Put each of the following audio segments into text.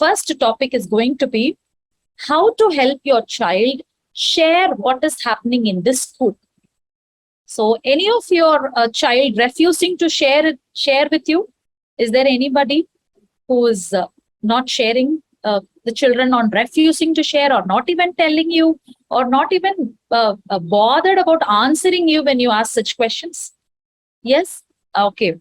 first topic is going to be how to help your child share what is happening in this school. So, any of your child refusing to share with you? Is there anybody who is not sharing? The children on refusing to share, or not even telling you, or not even bothered about answering you when you ask such questions? Yes? Okay.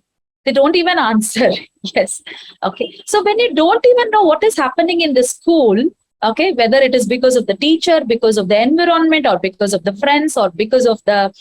They don't even answer. Yes. Okay. So when you don't even know what is happening in the school, okay, whether it is because of the teacher, because of the environment, or because of the friends, or because of the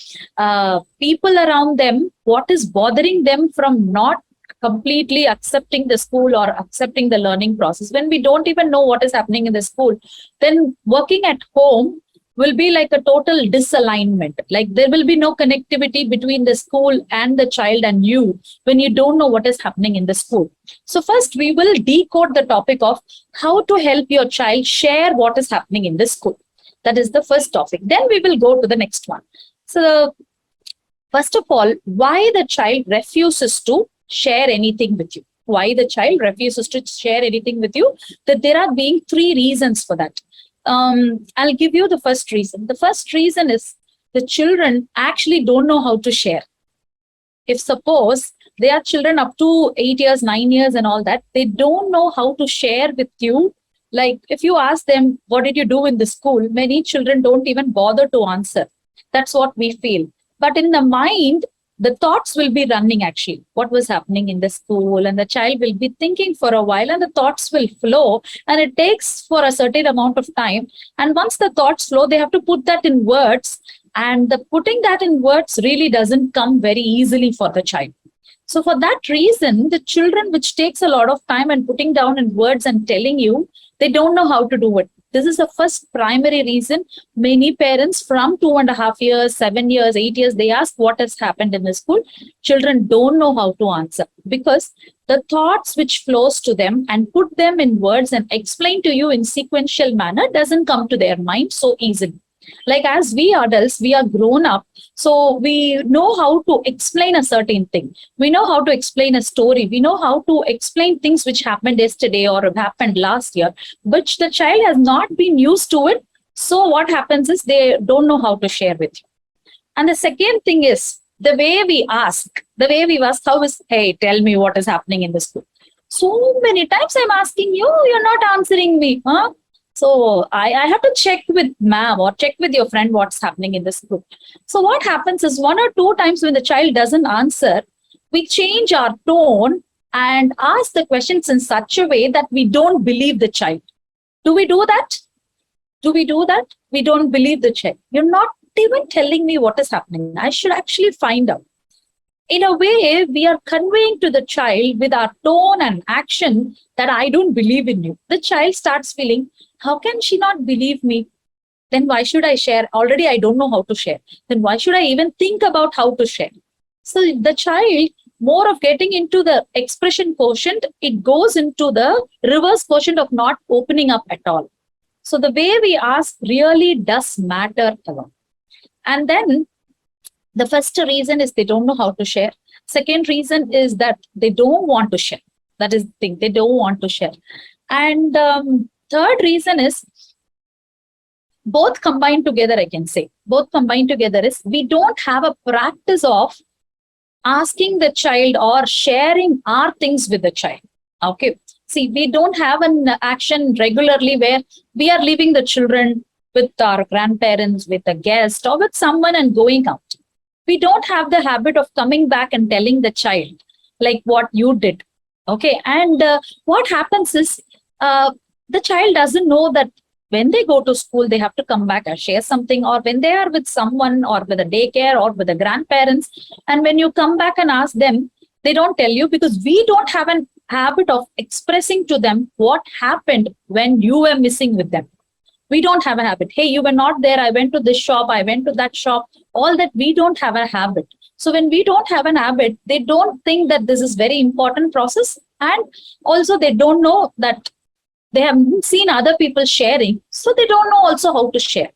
people around them, what is bothering them from not completely accepting the school or accepting the learning process? When we don't even know what is happening in the school, then working at home will be like a total disalignment. Like there will be no connectivity between the school and the child and you when you don't know what is happening in the school. So first we will decode the topic of how to help your child share what is happening in the school. That is the first topic. Then we will go to the next one. So first of all, why the child refuses to share anything with you? Why the child refuses to share anything with you? That there are being three reasons for that. I'll give you the first reason. The first reason is the children actually don't know how to share. If suppose they are children up to 8 years, 9 years and all that, they don't know how to share with you. Like if you ask them, what did you do in the school? Many children don't even bother to answer. That's what we feel. But in the mind, the thoughts will be running actually, what was happening in the school, and the child will be thinking for a while and the thoughts will flow, and it takes for a certain amount of time. And once the thoughts flow, they have to put that in words, and the putting that in words really doesn't come very easily for the child. So for that reason, the children which takes a lot of time and putting down in words and telling you, they don't know how to do it. This is the first primary reason. Many parents from 2.5 years, 7 years, 8 years, they ask what has happened in the school. Children don't know how to answer because the thoughts which flows to them and put them in words and explain to you in sequential manner doesn't come to their mind so easily. Like as we adults, we are grown up, so we know how to explain a certain thing. We know how to explain a story. We know how to explain things which happened yesterday or happened last year, which the child has not been used to it. So what happens is they don't know how to share with you. And the second thing is the way we ask, how is, hey, tell me what is happening in the school. So many times I'm asking you, you're not answering me, huh? So I have to check with ma'am or check with your friend what's happening in the school. So what happens is 1 or 2 times when the child doesn't answer, we change our tone and ask the questions in such a way that we don't believe the child. Do we do that? Do we do that? We don't believe the child. You're not even telling me what is happening. I should actually find out. In a way, we are conveying to the child with our tone and action that I don't believe in you. The child starts feeling, how can she not believe me? Then why should I share? Already I don't know how to share. Then why should I even think about how to share? So the child, more of getting into the expression quotient, it goes into the reverse quotient of not opening up at all. So the way we ask really does matter a lot. And then the first reason is they don't know how to share. Second reason is that they don't want to share. That is the thing, they don't want to share. And third reason is both combined together, I can say. Both combined together is we don't have a practice of asking the child or sharing our things with the child. Okay. See, we don't have an action regularly where we are leaving the children with our grandparents, with a guest, or with someone and going out. We don't have the habit of coming back and telling the child like what you did. Okay. And what happens is the child doesn't know that when they go to school, they have to come back and share something, or when they are with someone or with a daycare or with the grandparents. And when you come back and ask them, they don't tell you because we don't have an habit of expressing to them what happened when you were missing with them. We don't have a habit. Hey, you were not there. I went to this shop. I went to that shop. All that we don't have a habit. So when we don't have an habit, they don't think that this is very important process. And also they don't know that they have seen other people sharing. So they don't know also how to share.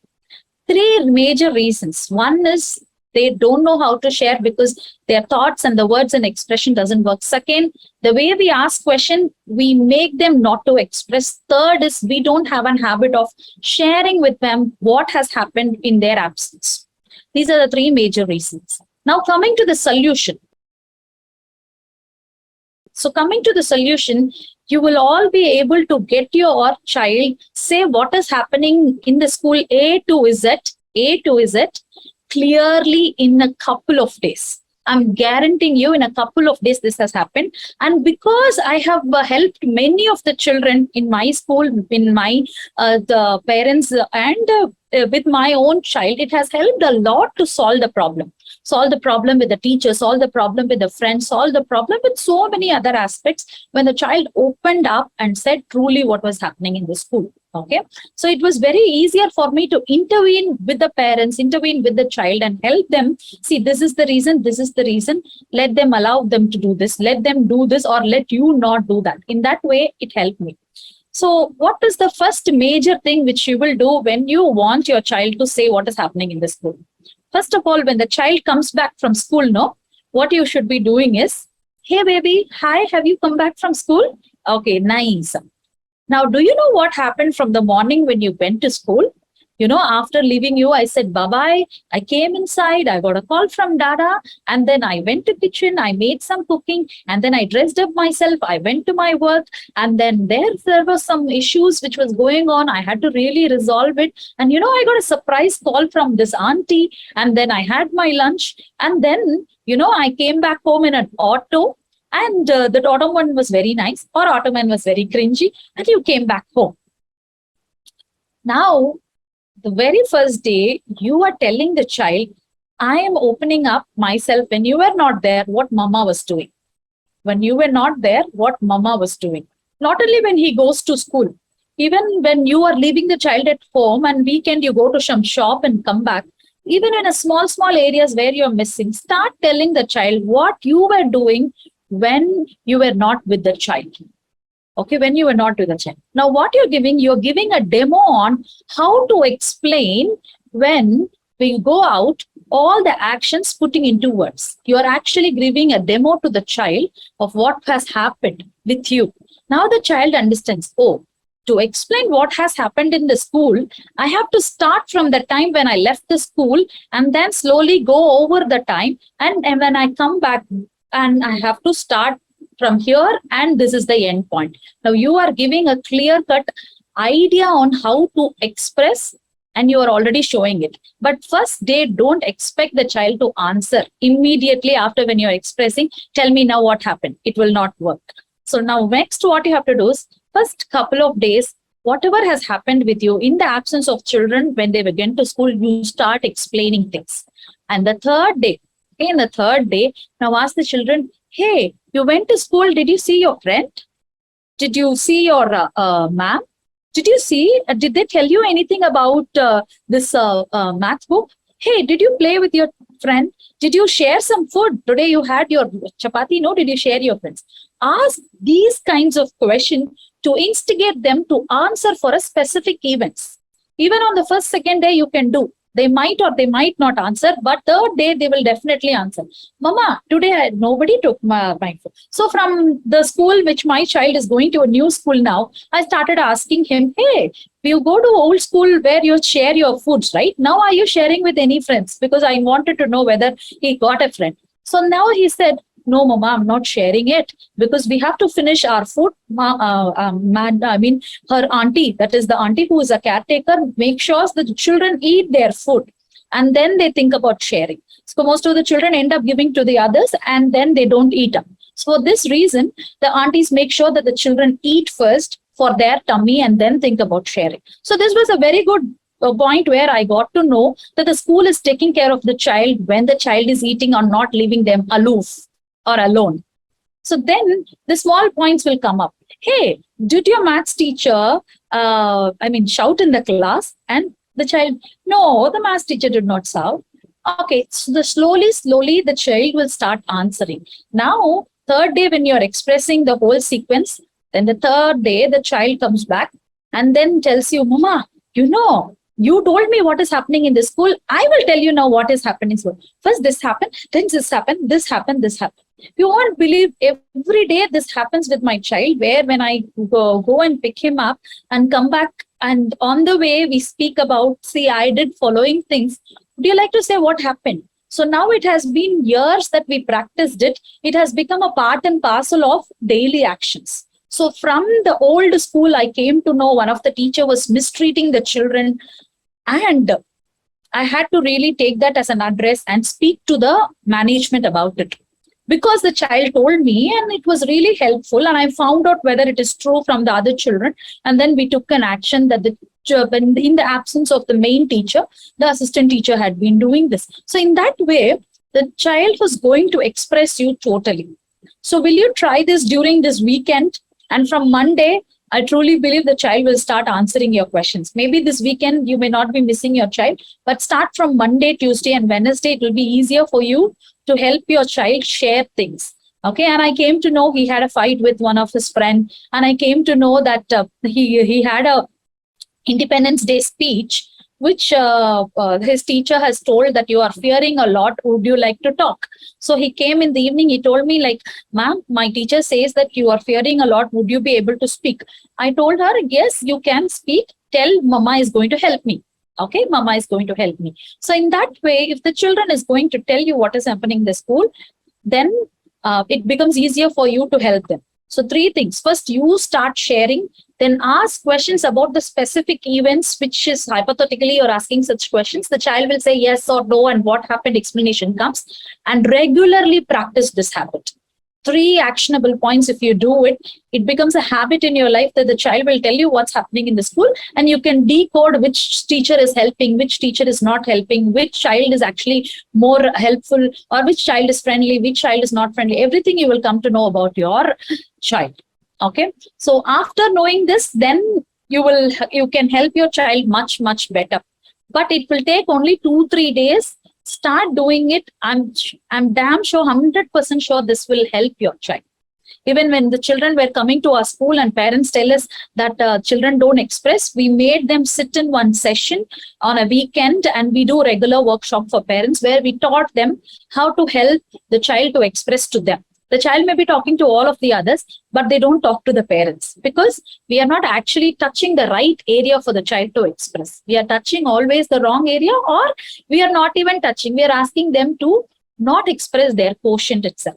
3 major reasons. One is They don't know how to share because their thoughts and the words and expression doesn't work. Second, the way we ask question, we make them not to express. Third is we don't have a habit of sharing with them what has happened in their absence. These are the three major reasons. Now coming to the solution. So coming to the solution, you will all be able to get your child say what is happening in the school A to Z clearly in a couple of days. I'm guaranteeing you in a couple of days this has happened. And because I have helped many of the children in my school, in my the parents and with my own child, it has helped a lot to solve the problem. Solve the problem with the teacher, solve the problem with the friends, solve the problem with so many other aspects when the child opened up and said truly what was happening in the school. Okay. So it was very easier for me to intervene with the parents, intervene with the child and help them. See, this is the reason, this is the reason. Let them allow them to do this. Let them do this or let you not do that. In that way, it helped me. So what is the first major thing which you will do when you want your child to say what is happening in the school? First of all, when the child comes back from school, no, what you should be doing is, hey baby, hi, have you come back from school? Okay, nice. Now, do you know what happened from the morning when you went to school? You know, after leaving you, I said, bye-bye. I came inside, I got a call from Dada, and then I went to kitchen, I made some cooking, and then I dressed up myself, I went to my work, and then there were some issues which was going on. I had to really resolve it. And, you know, I got a surprise call from this auntie, and then I had my lunch, and then, you know, I came back home in an auto, and that Ottoman was very nice, or Ottoman was very cringy, and you came back home. Now, the very first day, you are telling the child, I am opening up myself when you were not there, what mama was doing. When you were not there, what mama was doing. Not only when he goes to school, even when you are leaving the child at home and weekend you go to some shop and come back, even in a small areas where you're missing, start telling the child what you were doing when you were not with the child. Okay, when you were not with the child. Now, what you're giving a demo on how to explain when we go out, all the actions putting into words. You are actually giving a demo to the child of what has happened with you. Now the child understands, oh, to explain what has happened in the school, I have to start from the time when I left the school and then slowly go over the time. And when I come back and I have to start from here, and this is the end point. Now you are giving a clear-cut idea on how to express, and you are already showing it. But first day, don't expect the child to answer immediately after when you're expressing, tell me now what happened. It will not work. So now next what you have to do is, first couple of days, whatever has happened with you in the absence of children when they begin to school, you start explaining things. And the third day, now ask the children, hey, you went to school, did you see your friend? Did you see your ma'am? Did you see, did they tell you anything about this math book? Hey, did you play with your friend? Did you share some food? Today you had your chapati, no? Did you share your friends? Ask these kinds of questions to instigate them to answer for a specific events. Even on the first, second day you can do. They might or they might not answer, but third day they will definitely answer. Mama, today nobody took my food. So from the school which my child is going to a new school now, I started asking him, hey, you go to old school where you share your foods, right? Now are you sharing with any friends? Because I wanted to know whether he got a friend. So now he said, no, Mama, I'm not sharing it because we have to finish our food. Her auntie, that is the auntie who is a caretaker, make sure the children eat their food and then they think about sharing. So most of the children end up giving to the others and then they don't eat up. So for this reason, the aunties make sure that the children eat first for their tummy and then think about sharing. So this was a very good point where I got to know that the school is taking care of the child when the child is eating or not leaving them aloof or alone. So then the small points will come up. Hey, did your maths teacher, shout in the class? And the child, no, the maths teacher did not shout. Okay, so slowly, the child will start answering. Now, third day when you're expressing the whole sequence, then the third day, the child comes back and then tells you, Mama, you know, You told me what is happening in the school. I will tell you now what is happening in school. First, this happened, then this happened, this happened, this happened. You won't believe every day this happens with my child, where when I go and pick him up and come back, and on the way we speak about, see, I did following things. Would you like to say what happened? So now it has been years that we practiced it. It has become a part and parcel of daily actions. So from the old school, I came to know one of the teacher was mistreating the children, and I had to really take that as an address and speak to the management about it, because the child told me, and it was really helpful, and I found out whether it is true from the other children, and then we took an action that in the absence of the main teacher, the assistant teacher had been doing this. So in that way, the child was going to express you totally. So will you try this during this weekend? And from Monday, I truly believe the child will start answering your questions. Maybe this weekend you may not be missing your child, but start from Monday, Tuesday, and Wednesday. It will be easier for you to help your child share things. Okay, and I came to know he had a fight with one of his friends, and I came to know that he had a Independence Day speech, which his teacher has told that you are fearing a lot. Would you like to talk? So he came in the evening. He told me, like, ma'am, my teacher says that you are fearing a lot. Would you be able to speak? I told her, yes, you can speak. Tell mama is going to help me. Okay, mama is going to help me. So in that way, if the children is going to tell you what is happening in the school, then it becomes easier for you to help them. So three things. First, you start sharing, then ask questions about the specific events, which is hypothetically you're asking such questions. The child will say yes or no, and what happened explanation comes, and regularly practice this habit. Three actionable points. If you do it, it becomes a habit in your life that the child will tell you what's happening in the school, and you can decode which teacher is helping, which teacher is not helping, which child is actually more helpful, or which child is friendly, which child is not friendly. Everything you will come to know about your child. Okay. So after knowing this, then you can help your child much, much better. But it will take only 2-3 days. Start doing it. I'm damn sure, 100% sure this will help your child. Even when the children were coming to our school and parents tell us that children don't express, we made them sit in one session on a weekend, and we do regular workshop for parents where we taught them how to help the child to express to them. The child may be talking to all of the others, but they don't talk to the parents, because we are not actually touching the right area for the child to express. We are touching always the wrong area, or we are not even touching. We are asking them to not express their quotient itself.